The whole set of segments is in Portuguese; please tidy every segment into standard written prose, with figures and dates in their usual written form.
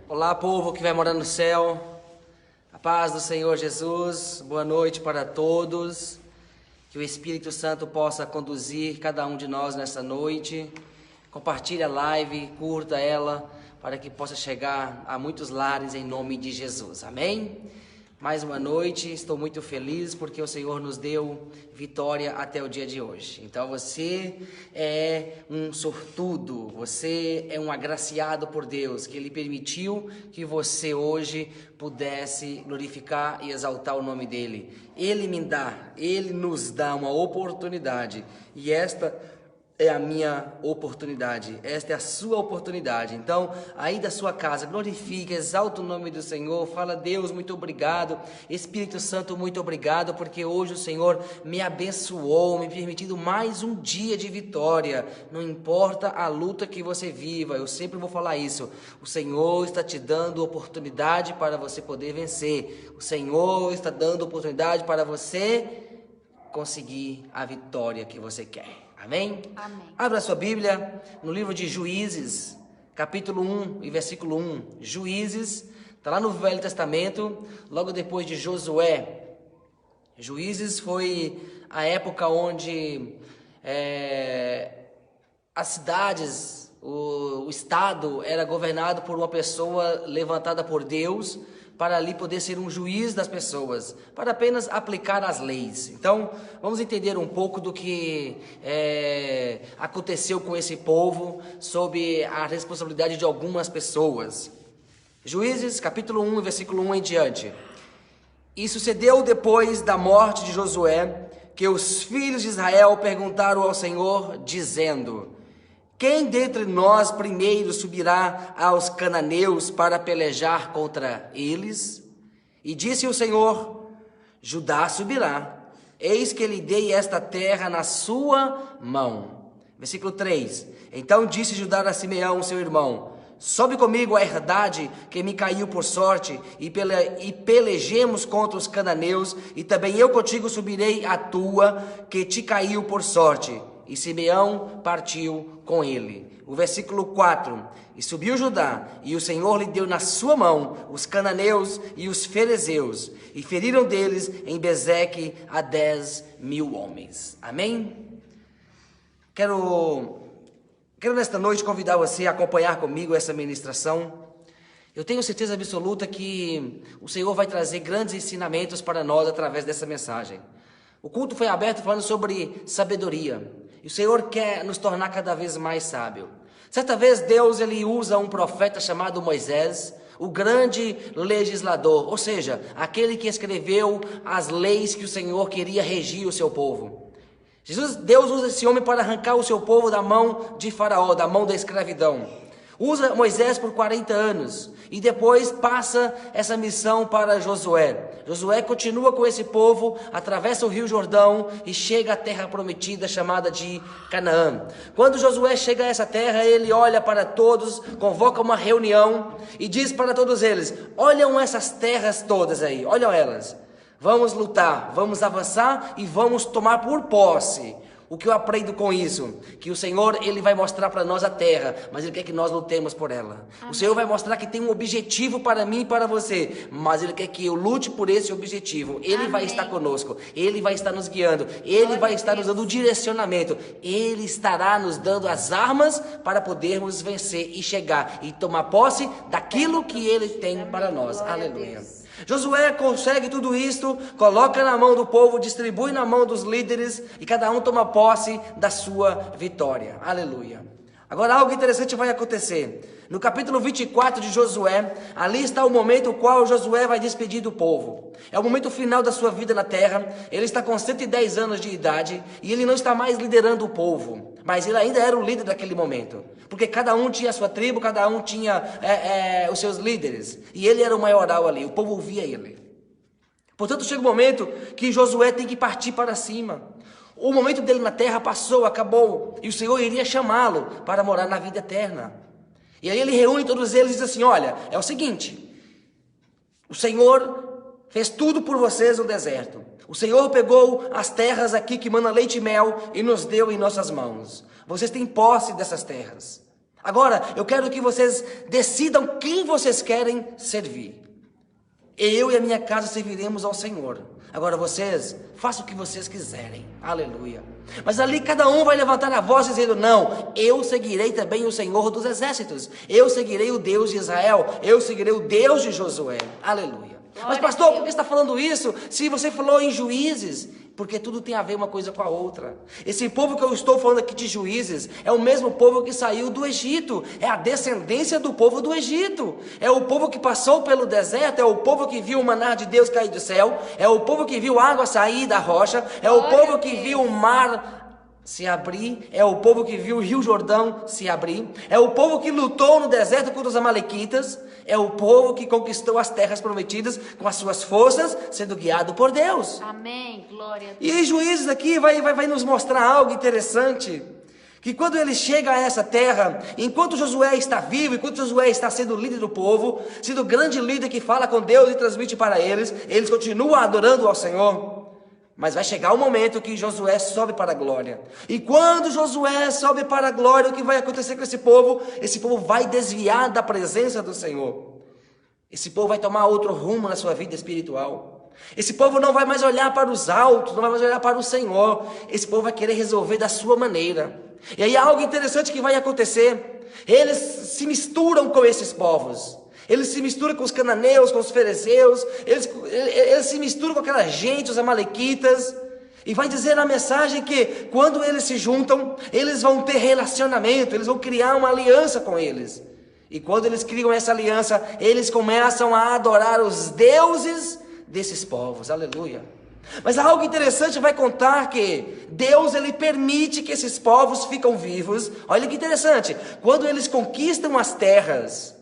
Olá, povo que vai morar no céu, a paz do Senhor Jesus, boa noite para todos, que o Espírito Santo possa conduzir cada um de nós nessa noite. Compartilhe a live, curta ela, para que possa chegar a muitos lares em nome de Jesus, amém? Mais uma noite, estou muito feliz porque o Senhor nos deu vitória até o dia de hoje. Então você é um sortudo, você é um agraciado por Deus, que Ele permitiu que você hoje pudesse glorificar e exaltar o nome dEle. Ele nos dá uma oportunidade, e esta é a minha oportunidade, esta é a sua oportunidade. Então, aí da sua casa, glorifique, exalta o nome do Senhor, fala: Deus, muito obrigado, Espírito Santo, muito obrigado, porque hoje o Senhor me abençoou, me permitindo mais um dia de vitória. Não importa a luta que você viva, eu sempre vou falar isso, o Senhor está te dando oportunidade para você poder vencer, o Senhor está dando oportunidade para você conseguir a vitória que você quer. Amém? Amém. Abra sua Bíblia no livro de Juízes, capítulo 1 e versículo 1. Juízes, está lá no Velho Testamento, logo depois de Josué. Juízes foi a época onde as cidades, o estado era governado por uma pessoa levantada por Deus, para ali poder ser um juiz das pessoas, para apenas aplicar as leis. Então, vamos entender um pouco do que aconteceu com esse povo, sob a responsabilidade de algumas pessoas. Juízes, capítulo 1, versículo 1 em diante. E sucedeu depois da morte de Josué, que os filhos de Israel perguntaram ao Senhor, dizendo: quem dentre nós primeiro subirá aos cananeus para pelejar contra eles? E disse o Senhor: Judá subirá, eis que lhe dei esta terra na sua mão. Versículo 3. Então disse Judá a Simeão, seu irmão: sobe comigo a herdade que me caiu por sorte, e pelejemos contra os cananeus, e também eu contigo subirei a tua, que te caiu por sorte. E Simeão partiu com ele. O versículo 4. E subiu Judá, e o Senhor lhe deu na sua mão os cananeus e os ferezeus, e feriram deles em Bezeque a 10.000 homens. Amém? Quero nesta noite convidar você a acompanhar comigo essa ministração. Eu tenho certeza absoluta que o Senhor vai trazer grandes ensinamentos para nós através dessa mensagem. O culto foi aberto falando sobre sabedoria. E o Senhor quer nos tornar cada vez mais sábio. Certa vez Deus ele usa um profeta chamado Moisés, o grande legislador, ou seja, aquele que escreveu as leis que o Senhor queria regir o seu povo. Deus usa esse homem para arrancar o seu povo da mão de Faraó, da mão da escravidão. Usa Moisés por 40 anos e depois passa essa missão para Josué. Josué continua com esse povo, atravessa o rio Jordão e chega à terra prometida chamada de Canaã. Quando Josué chega a essa terra, ele olha para todos, convoca uma reunião e diz para todos eles: olham essas terras todas aí, olham elas. Vamos lutar, vamos avançar e vamos tomar por posse. O que eu aprendo com isso? Que o Senhor, Ele vai mostrar para nós a terra, mas Ele quer que nós lutemos por ela. Amém. O Senhor vai mostrar que tem um objetivo para mim e para você, mas Ele quer que eu lute por esse objetivo. Ele Amém. Vai estar conosco, Ele vai estar nos guiando, Ele vai estar nos dando o direcionamento, Ele estará nos dando as armas para podermos vencer e chegar e tomar posse daquilo que Ele tem para nós. Aleluia. Josué consegue tudo isto, coloca na mão do povo, distribui na mão dos líderes e cada um toma posse da sua vitória. Aleluia. Agora algo interessante vai acontecer. No capítulo 24 de Josué, ali está o momento no qual Josué vai despedir do povo. É o momento final da sua vida na terra. Ele está com 110 anos de idade e ele não está mais liderando o povo, mas ele ainda era o líder daquele momento, porque cada um tinha a sua tribo, cada um tinha os seus líderes, e ele era o maioral ali, o povo ouvia ele. Portanto, chega o momento que Josué tem que partir para cima. O momento dele na terra passou, acabou, e o Senhor iria chamá-lo para morar na vida eterna. E aí ele reúne todos eles e diz assim: olha, é o seguinte, o Senhor fez tudo por vocês no deserto. O Senhor pegou as terras aqui que mana leite e mel e nos deu em nossas mãos. Vocês têm posse dessas terras. Agora, eu quero que vocês decidam quem vocês querem servir. Eu e a minha casa serviremos ao Senhor. Agora vocês, façam o que vocês quiserem. Aleluia. Mas ali cada um vai levantar a voz dizendo: não, eu seguirei também o Senhor dos exércitos. Eu seguirei o Deus de Israel. Eu seguirei o Deus de Josué. Aleluia. Mas pastor, por que você está falando isso? Se você falou em Juízes, porque tudo tem a ver uma coisa com a outra. Esse povo que eu estou falando aqui de Juízes é o mesmo povo que saiu do Egito, é a descendência do povo do Egito, é o povo que passou pelo deserto, é o povo que viu o maná de Deus cair do céu, é o povo que viu água sair da rocha, é o povo que viu o mar se abrir, é o povo que viu o Rio Jordão se abrir, é o povo que lutou no deserto contra os amalequitas, é o povo que conquistou as terras prometidas com as suas forças, sendo guiado por Deus. Amém, glória a Deus. E em Juízes aqui vai nos mostrar algo interessante, que quando ele chega a essa terra, enquanto Josué está vivo, enquanto Josué está sendo líder do povo, sendo o grande líder que fala com Deus e transmite para eles continuam adorando ao Senhor. Mas vai chegar o momento que Josué sobe para a glória. E quando Josué sobe para a glória, o que vai acontecer com esse povo? Esse povo vai desviar da presença do Senhor. Esse povo vai tomar outro rumo na sua vida espiritual. Esse povo não vai mais olhar para os altos, não vai mais olhar para o Senhor. Esse povo vai querer resolver da sua maneira. E aí algo interessante que vai acontecer. Eles se misturam com esses povos. Eles se misturam com os cananeus, com os fariseus, eles se misturam com aquela gente, os amalequitas. E vai dizer na mensagem que quando eles se juntam, eles vão ter relacionamento, eles vão criar uma aliança com eles. E quando eles criam essa aliança, eles começam a adorar os deuses desses povos. Aleluia. Mas algo interessante vai contar que Deus, ele permite que esses povos ficam vivos. Olha que interessante, quando eles conquistam as terras,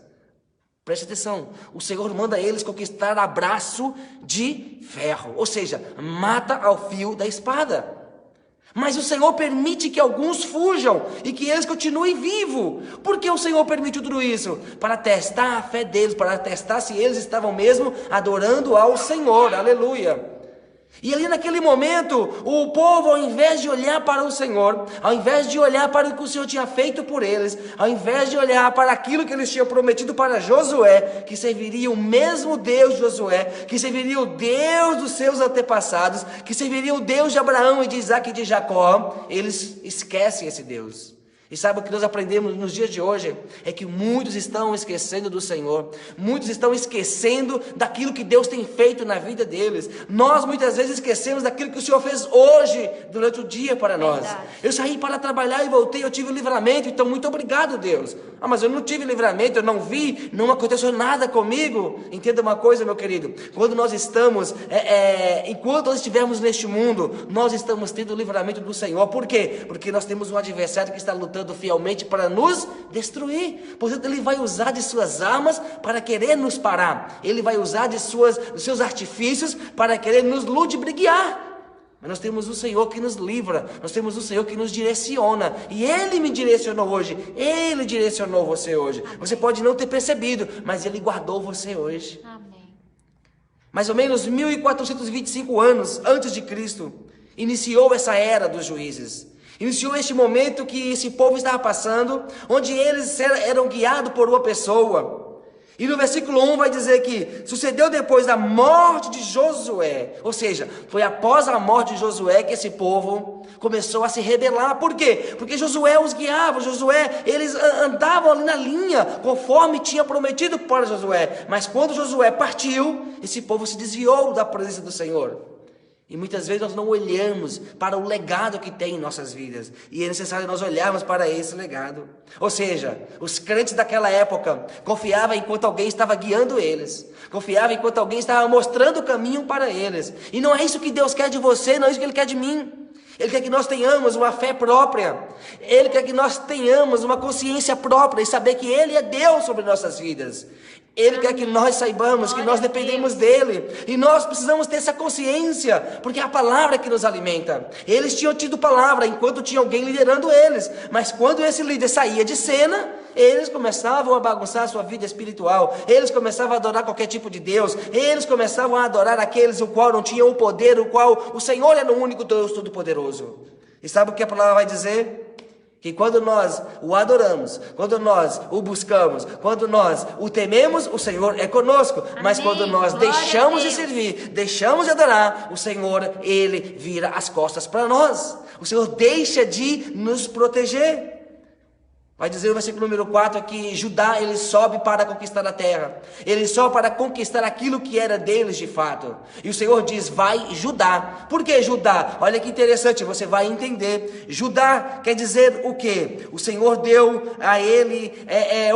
preste atenção, o Senhor manda eles conquistar a braço de ferro, ou seja, mata ao fio da espada. Mas o Senhor permite que alguns fujam e que eles continuem vivos. Por que o Senhor permitiu tudo isso? Para testar a fé deles, para testar se eles estavam mesmo adorando ao Senhor. Aleluia. E ali naquele momento, o povo, ao invés de olhar para o Senhor, ao invés de olhar para o que o Senhor tinha feito por eles, ao invés de olhar para aquilo que eles tinham prometido para Josué, que serviria o mesmo Deus de Josué, que serviria o Deus dos seus antepassados, que serviria o Deus de Abraão e de Isaac e de Jacó, eles esquecem esse Deus. E sabe o que nós aprendemos nos dias de hoje? É que muitos estão esquecendo do Senhor. Muitos estão esquecendo daquilo que Deus tem feito na vida deles. Nós muitas vezes esquecemos daquilo que o Senhor fez hoje, durante o dia para nós. Verdade. Eu saí para trabalhar e voltei, eu tive o livramento, então muito obrigado, Deus. Ah, mas eu não tive livramento, eu não vi, não aconteceu nada comigo. Entenda uma coisa, meu querido. Quando nós estamos, enquanto nós estivermos neste mundo, nós estamos tendo o livramento do Senhor. Por quê? Porque nós temos um adversário que está lutando fielmente para nos destruir. Portanto, ele vai usar de suas armas para querer nos parar. Ele vai usar dos seus artifícios para querer nos ludibriar. Mas nós temos o Senhor que nos livra, nós temos o Senhor que nos direciona, e Ele me direcionou hoje, Ele direcionou você hoje. Amém. Você pode não ter percebido, mas Ele guardou você hoje. Amém. Mais ou menos 1425 anos antes de Cristo, iniciou essa era dos juízes. Iniciou este momento que esse povo estava passando, onde eles eram guiados por uma pessoa. E no versículo 1 vai dizer que sucedeu depois da morte de Josué, ou seja, foi após a morte de Josué que esse povo começou a se rebelar. Por quê? Porque Josué os guiava, eles andavam ali na linha, conforme tinha prometido para Josué. Mas quando Josué partiu, esse povo se desviou da presença do Senhor. E muitas vezes nós não olhamos para o legado que tem em nossas vidas. E é necessário nós olharmos para esse legado. Ou seja, os crentes daquela época confiavam enquanto alguém estava guiando eles. Confiavam enquanto alguém estava mostrando o caminho para eles. E não é isso que Deus quer de você, não é isso que Ele quer de mim. Ele quer que nós tenhamos uma fé própria. Ele quer que nós tenhamos uma consciência própria e saber que Ele é Deus sobre nossas vidas. Ele quer que nós saibamos que nós dependemos dEle. E nós precisamos ter essa consciência, porque é a palavra que nos alimenta. Eles tinham tido palavra enquanto tinha alguém liderando eles. Mas quando esse líder saía de cena, eles começavam a bagunçar a sua vida espiritual. Eles começavam a adorar qualquer tipo de Deus. Eles começavam a adorar aqueles o qual não tinham o poder, o qual o Senhor era o único Deus Todo-Poderoso. E sabe o que a palavra vai dizer? que quando nós o adoramos, quando nós o buscamos, quando nós o tememos, o Senhor é conosco. Amém. Mas quando nós deixamos de servir, deixamos de adorar, o Senhor, Ele vira as costas para nós. O Senhor deixa de nos proteger. Vai dizer o versículo número 4 que Judá, ele sobe para conquistar a terra. Ele sobe para conquistar aquilo que era deles de fato. E o Senhor diz, vai Judá. Por que Judá? Olha que interessante, você vai entender. Judá quer dizer o quê? O Senhor deu a ele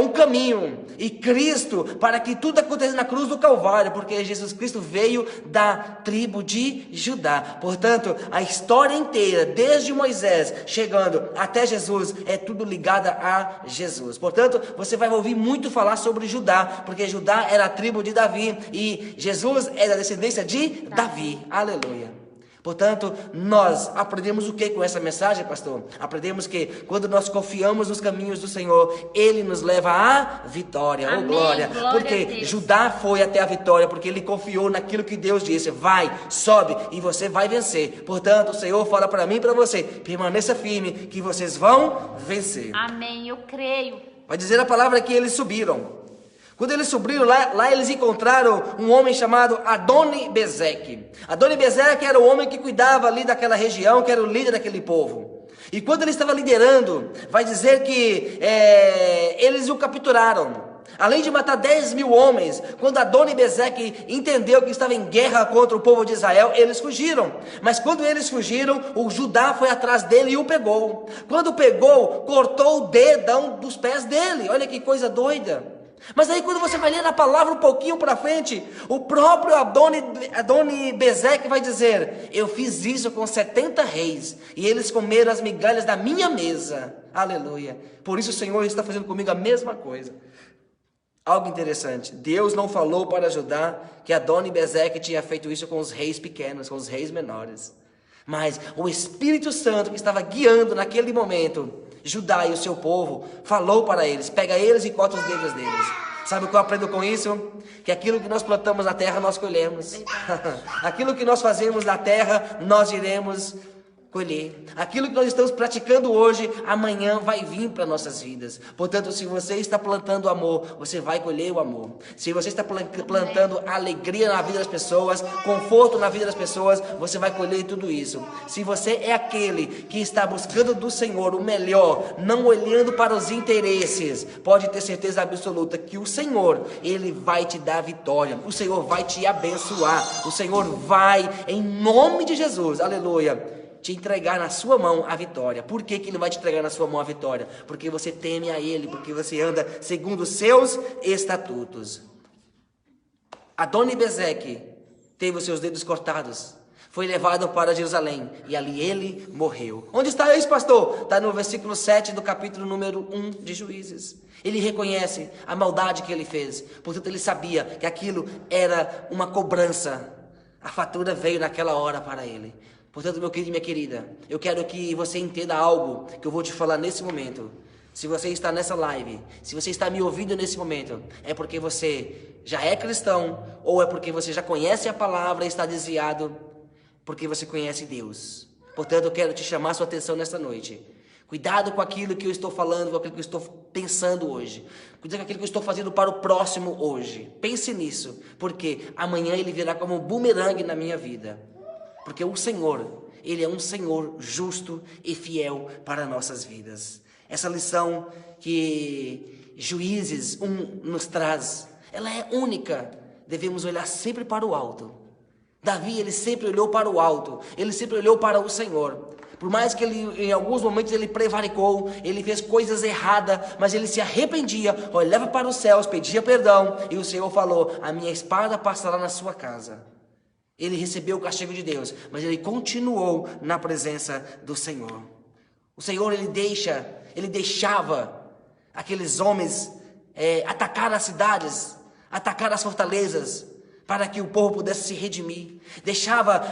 um caminho. E Cristo, para que tudo acontecesse na cruz do Calvário. Porque Jesus Cristo veio da tribo de Judá. Portanto, a história inteira, desde Moisés chegando até Jesus, é tudo ligado a Jesus. Portanto, você vai ouvir muito falar sobre Judá, porque Judá era a tribo de Davi e Jesus é da descendência de Davi. Aleluia. Portanto, nós aprendemos o que com essa mensagem, pastor? Aprendemos que quando nós confiamos nos caminhos do Senhor, Ele nos leva à vitória. Amém. Oh, glória. Porque Judá foi até a vitória, porque ele confiou naquilo que Deus disse. Vai, sobe e você vai vencer. Portanto, o Senhor fala para mim e para você, permaneça firme que vocês vão vencer. Amém, eu creio. Vai dizer a palavra que eles subiram. Quando eles subiram lá eles encontraram um homem chamado Adoni-Bezeque. Adoni-Bezeque era o homem que cuidava ali daquela região, que era o líder daquele povo. E quando ele estava liderando, vai dizer que eles o capturaram. Além de matar 10.000 homens, quando Adoni-Bezeque entendeu que estava em guerra contra o povo de Israel, eles fugiram. Mas quando eles fugiram, o Judá foi atrás dele e o pegou. Quando pegou, cortou o dedão dos pés dele. Olha que coisa doida. Mas aí quando você vai ler a palavra um pouquinho para frente, o próprio Adoni-Bezeque vai dizer, eu fiz isso com 70 reis, e eles comeram as migalhas da minha mesa. Aleluia. Por isso o Senhor está fazendo comigo a mesma coisa. Algo interessante, Deus não falou para Judá que Adoni-Bezeque tinha feito isso com os reis pequenos, com os reis menores. Mas o Espírito Santo que estava guiando naquele momento Judá e o seu povo, falou para eles, pega eles e corta os dedos deles. Sabe o que eu aprendo com isso? Que aquilo que nós plantamos na terra, nós colhemos. Aquilo que nós fazemos na terra, nós iremos colher. Aquilo que nós estamos praticando hoje, amanhã vai vir para nossas vidas. Portanto, se você está plantando amor, você vai colher o amor. Se você está plantando alegria na vida das pessoas, conforto na vida das pessoas, você vai colher tudo isso. Se você é aquele que está buscando do Senhor o melhor, não olhando para os interesses, pode ter certeza absoluta que o Senhor, Ele vai te dar vitória. O Senhor vai te abençoar. O Senhor vai, em nome de Jesus, aleluia, te entregar na sua mão a vitória. Por que Ele vai te entregar na sua mão a vitória? Porque você teme a Ele, porque você anda segundo os seus estatutos. Adoni-Bezeque teve os seus dedos cortados, foi levado para Jerusalém e ali ele morreu. Onde está isso, pastor? Está no versículo 7 do capítulo número 1 de Juízes. Ele reconhece a maldade que ele fez, portanto ele sabia que aquilo era uma cobrança. A fatura veio naquela hora para ele. Portanto, meu querido e minha querida, eu quero que você entenda algo que eu vou te falar nesse momento. Se você está nessa live, se você está me ouvindo nesse momento, é porque você já é cristão, ou é porque você já conhece a palavra e está desviado, porque você conhece Deus. Portanto, eu quero te chamar a sua atenção nesta noite. Cuidado com aquilo que eu estou falando, com aquilo que eu estou pensando hoje. Cuidado com aquilo que eu estou fazendo para o próximo hoje. Pense nisso, porque amanhã ele virá como um bumerangue na minha vida. Porque o Senhor, Ele é um Senhor justo e fiel para nossas vidas. Essa lição que Juízes 1 nos traz, ela é única. Devemos olhar sempre para o alto. Davi, ele sempre olhou para o alto. Ele sempre olhou para o Senhor. Por mais que ele, em alguns momentos ele prevaricou, ele fez coisas erradas, mas ele se arrependia, olhava para os céus, pedia perdão, e o Senhor falou, a minha espada passará na sua casa. Ele recebeu o castigo de Deus, mas ele continuou na presença do Senhor. O Senhor, ele deixava aqueles homens atacar as cidades, atacar as fortalezas, para que o povo pudesse se redimir. Deixava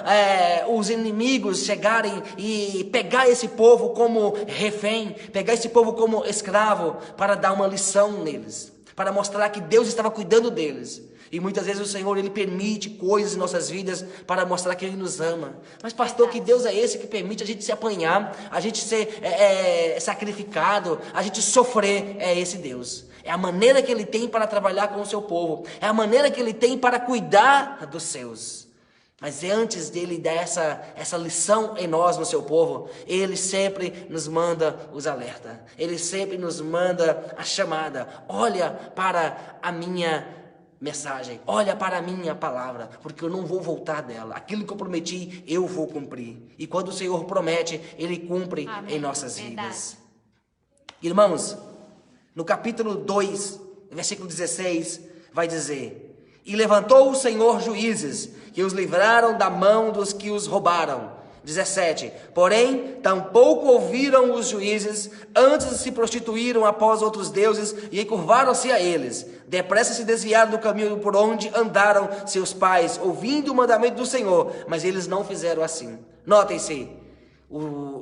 os inimigos chegarem e pegar esse povo como refém, pegar esse povo como escravo, para dar uma lição neles, para mostrar que Deus estava cuidando deles, E muitas vezes o Senhor, Ele permite coisas em nossas vidas para mostrar que Ele nos ama. Mas pastor, que Deus é esse que permite a gente se apanhar, a gente ser sacrificado, a gente sofrer? É esse Deus. É a maneira que Ele tem para trabalhar com o seu povo. É a maneira que Ele tem para cuidar dos seus. Mas antes dele dar essa lição em nós, no seu povo, Ele sempre nos manda os alertas. Ele sempre nos manda a chamada. Olha para a minha mensagem, olha para a minha palavra, porque eu não vou voltar dela. Aquilo que eu prometi, eu vou cumprir. E quando o Senhor promete, Ele cumpre. Amém. Em nossas vidas. Irmãos, no capítulo 2, versículo 16, vai dizer: E levantou o Senhor juízes, que os livraram da mão dos que os roubaram. 17. Porém, tampouco ouviram os juízes, antes se prostituíram após outros deuses e encurvaram-se a eles. Depressa se desviaram do caminho por onde andaram seus pais, ouvindo o mandamento do Senhor, mas eles não fizeram assim. Notem-se,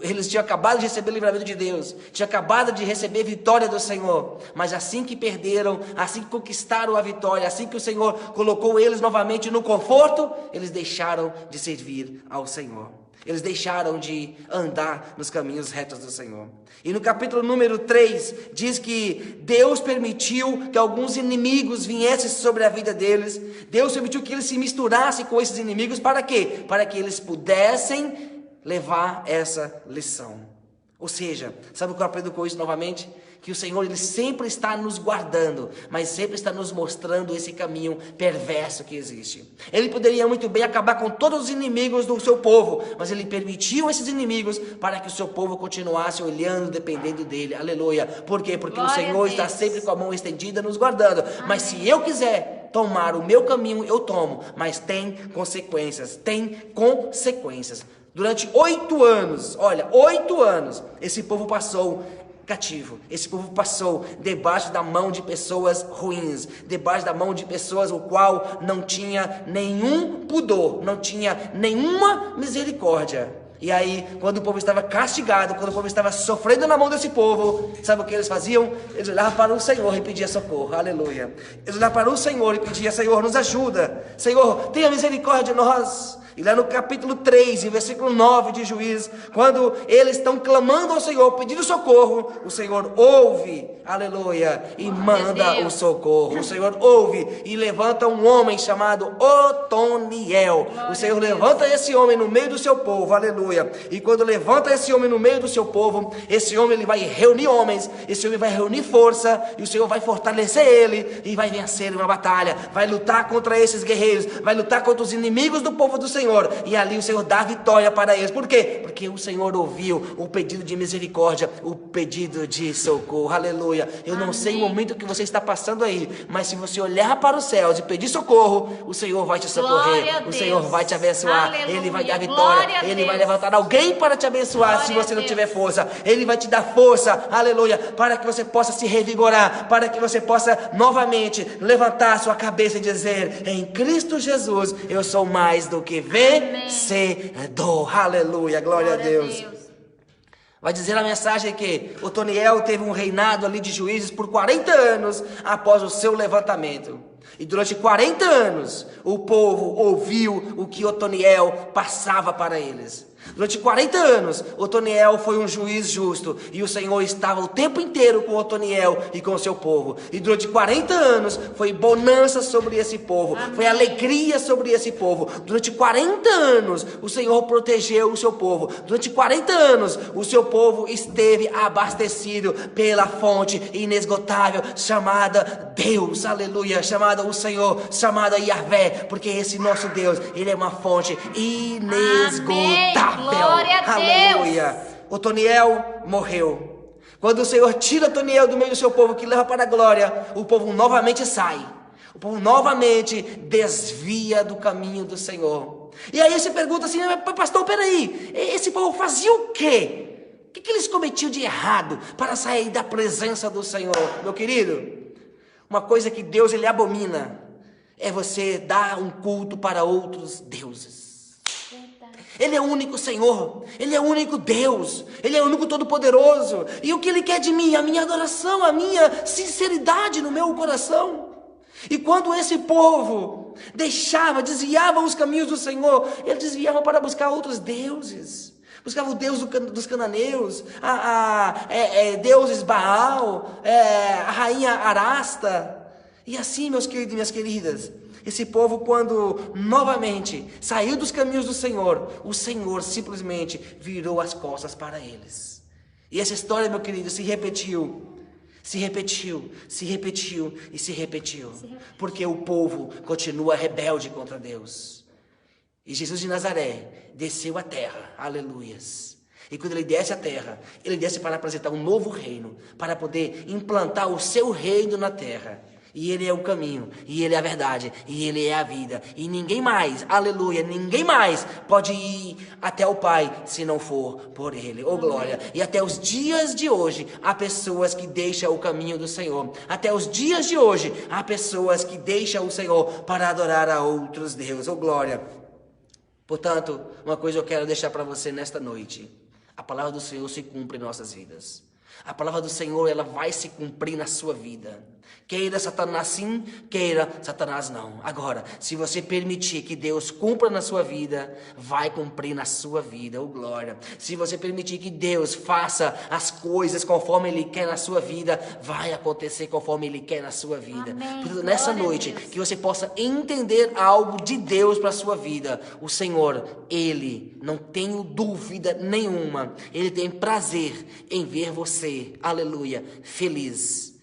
eles tinham acabado de receber o livramento de Deus, tinham acabado de receber a vitória do Senhor, mas assim que perderam, assim que conquistaram a vitória, assim que o Senhor colocou eles novamente no conforto, eles deixaram de servir ao Senhor. Eles deixaram de andar nos caminhos retos do Senhor. E no capítulo número 3, diz que Deus permitiu que alguns inimigos viessem sobre a vida deles. Deus permitiu que eles se misturassem com esses inimigos. Para quê? Para que eles pudessem levar essa lição. Ou seja, sabe o que eu aprendo com isso novamente? Que o Senhor, Ele sempre está nos guardando, mas sempre está nos mostrando esse caminho perverso que existe. Ele poderia muito bem acabar com todos os inimigos do seu povo, mas Ele permitiu esses inimigos para que o seu povo continuasse olhando, dependendo dele. Aleluia. Por quê? Porque o Senhor está sempre com a mão estendida nos guardando. Mas se eu quiser tomar o meu caminho, eu tomo. Mas tem consequências. Tem consequências. Durante 8 anos, olha, 8 anos, esse povo passou cativo. Esse povo passou debaixo da mão de pessoas ruins, debaixo da mão de pessoas o qual não tinha nenhum pudor, não tinha nenhuma misericórdia. E aí, quando o povo estava castigado, quando o povo estava sofrendo na mão desse povo, sabe o que eles faziam? Eles olhavam para o Senhor e pediam socorro, aleluia. Eles olhavam para o Senhor e pediam: Senhor, nos ajuda, Senhor, tenha misericórdia de nós. E lá no capítulo 3, em versículo 9 de Juízes, quando eles estão clamando ao Senhor, pedindo socorro, o Senhor ouve, aleluia, e manda o socorro. O Senhor ouve e levanta um homem chamado Otoniel. O Senhor levanta esse homem no meio do seu povo, aleluia. E quando levanta esse homem no meio do seu povo, esse homem ele vai reunir homens, esse homem vai reunir força, e o Senhor vai fortalecer ele, e vai vencer uma batalha, vai lutar contra esses guerreiros, vai lutar contra os inimigos do povo do Senhor. E ali o Senhor dá vitória para eles. Por quê? Porque o Senhor ouviu o pedido de misericórdia, o pedido de socorro. Aleluia. Eu não sei o momento que você está passando aí, mas se você olhar para os céus e pedir socorro, o Senhor vai te socorrer, o Senhor vai te abençoar. Aleluia. Ele vai dar vitória, Ele vai levantar alguém para te abençoar. Glória, se você não tiver força, Ele vai te dar força, aleluia, para que você possa se revigorar, para que você possa novamente levantar a sua cabeça e dizer: em Cristo Jesus eu sou mais do que vencedor. Aleluia, glória a Deus. Vai dizer a mensagem que Otoniel teve um reinado ali de juízes por 40 anos após o seu levantamento. E durante 40 anos o povo ouviu o que Otoniel passava para eles. Durante 40 anos, Otoniel foi um juiz justo, e o Senhor estava o tempo inteiro com Otoniel e com o seu povo. E durante 40 anos, foi bonança sobre esse povo, amém, foi alegria sobre esse povo. Durante 40 anos, o Senhor protegeu o seu povo. Durante 40 anos, o seu povo esteve abastecido pela fonte inesgotável, chamada Deus, aleluia, chamada o Senhor, chamada Yahvé, porque esse nosso Deus, Ele é uma fonte inesgotável. Glória a aleluia. Deus. Otoniel morreu. Quando o Senhor tira Otoniel do meio do seu povo, que leva para a glória, o povo novamente sai. O povo novamente desvia do caminho do Senhor. E aí você pergunta assim: pastor, peraí, esse povo fazia o quê? O que eles cometiam de errado para sair da presença do Senhor? Meu querido, uma coisa que Deus ele abomina é você dar um culto para outros deuses. Ele é o único Senhor, Ele é o único Deus, Ele é o único Todo-Poderoso. E o que Ele quer de mim? A minha adoração, a minha sinceridade no meu coração. E quando esse povo desviava os caminhos do Senhor, eles desviavam para buscar outros deuses. Buscavam o Deus dos cananeus, deuses Baal, a rainha Arasta. E assim, meus queridos e minhas queridas, esse povo, quando novamente saiu dos caminhos do Senhor, o Senhor simplesmente virou as costas para eles. E essa história, meu querido, se repetiu. Se repetiu, se repetiu e se repetiu. Porque o povo continua rebelde contra Deus. E Jesus de Nazaré desceu à terra, aleluias. E quando ele desce à terra, ele desce para apresentar um novo reino, para poder implantar o seu reino na terra. E ele é o caminho, e ele é a verdade, e ele é a vida. E ninguém mais, aleluia, ninguém mais pode ir até o Pai se não for por ele. Oh glória! E até os dias de hoje, há pessoas que deixam o caminho do Senhor. Até os dias de hoje, há pessoas que deixam o Senhor para adorar a outros deuses. Oh glória! Portanto, uma coisa eu quero deixar para você nesta noite. A palavra do Senhor se cumpre em nossas vidas. A palavra do Senhor, ela vai se cumprir na sua vida. Queira Satanás sim, queira Satanás não. Agora, se você permitir que Deus cumpra na sua vida, vai cumprir na sua vida, oh glória. Se você permitir que Deus faça as coisas conforme Ele quer na sua vida, vai acontecer conforme Ele quer na sua vida. Portanto, nessa noite, que você possa entender algo de Deus para a sua vida. O Senhor, Ele, não tenho dúvida nenhuma, Ele tem prazer em ver você, aleluia, feliz.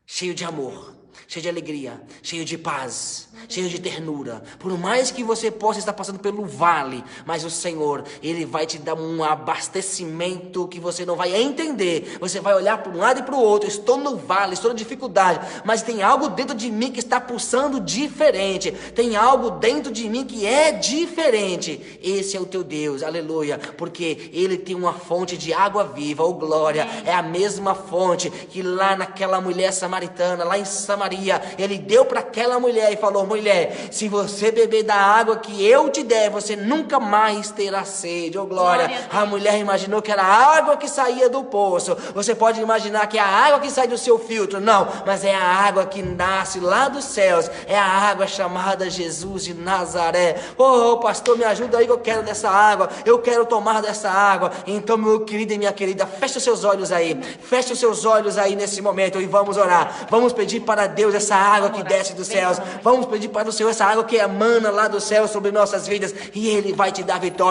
Cheio de amor, cheio de alegria, cheio de paz, cheio de ternura. Por mais que você possa estar passando pelo vale, mas o Senhor, Ele vai te dar um abastecimento que você não vai entender. Você vai olhar para um lado e para o outro. Estou no vale, estou na dificuldade, mas tem algo dentro de mim que está pulsando diferente. Tem algo dentro de mim que é diferente. Esse é o teu Deus, aleluia, porque Ele tem uma fonte de água viva, oh glória. É a mesma fonte que lá naquela mulher samaritana, lá em Samaria, Ele deu para aquela mulher e falou: mulher, se você beber da água que eu te der, você nunca mais terá sede, oh glória. A mulher imaginou que era a água que saía do poço. Você pode imaginar que é a água que sai do seu filtro, não, mas é a água que nasce lá dos céus, é a água chamada Jesus de Nazaré. Oh pastor, me ajuda aí que eu quero dessa água, eu quero tomar dessa água. Então, meu querido e minha querida, feche os seus olhos aí, feche os seus olhos aí nesse momento e vamos orar. Vamos pedir para Deus essa água que desce dos céus. Vamos pedir para o Senhor essa água que emana lá do céu sobre nossas vidas, e Ele vai te dar vitória.